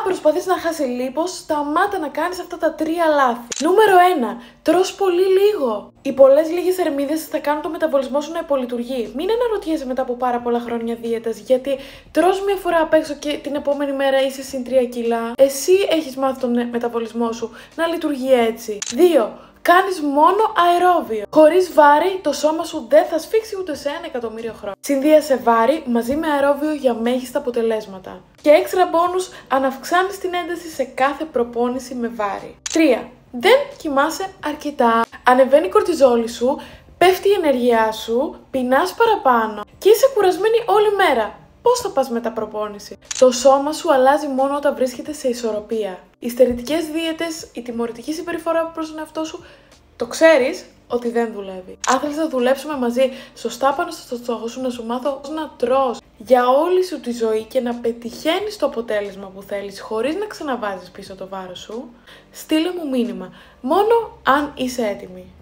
προσπαθείς να χάσει λίπος, σταμάτα να κάνεις αυτά τα 3 λάθη. Νούμερο 1. Τρως πολύ λίγο. Οι πολλές λίγες θερμίδες θα κάνουν το μεταβολισμό σου να υπολειτουργεί. Μην αναρωτιέσαι μετά από πάρα πολλά χρόνια δίαιτας, γιατί τρως μία φορά απ' έξω και την επόμενη μέρα είσαι συν 3 κιλά. Εσύ έχεις μάθει τον μεταβολισμό σου να λειτουργεί έτσι. 2. Κάνεις μόνο αερόβιο. Χωρίς βάρη, το σώμα σου δεν θα σφίξει ούτε σε 1.000.000 χρόνια. Συνδύασε βάρη μαζί με αερόβιο για μέγιστα αποτελέσματα. Και έξτρα μπόνους αν αυξάνεις την ένταση σε κάθε προπόνηση με βάρη. 3. Δεν κοιμάσαι αρκετά. Ανεβαίνει η κορτιζόλη σου, πέφτει η ενέργειά σου, πεινάς παραπάνω και είσαι κουρασμένη όλη μέρα. Πώς θα πας μετά προπόνηση? Το σώμα σου αλλάζει μόνο όταν βρίσκεται σε ισορροπία. Οι στερητικές δίαιτες, η τιμωρητική συμπεριφορά προς τον εαυτό σου, το ξέρεις ότι δεν δουλεύει. Αν θέλεις να δουλέψουμε μαζί σωστά πάνω στο στόχο σου, να σου μάθω πώς να τρως για όλη σου τη ζωή και να πετυχαίνεις το αποτέλεσμα που θέλεις χωρίς να ξαναβάζεις πίσω το βάρος σου, στείλε μου μήνυμα. Μόνο αν είσαι έτοιμη.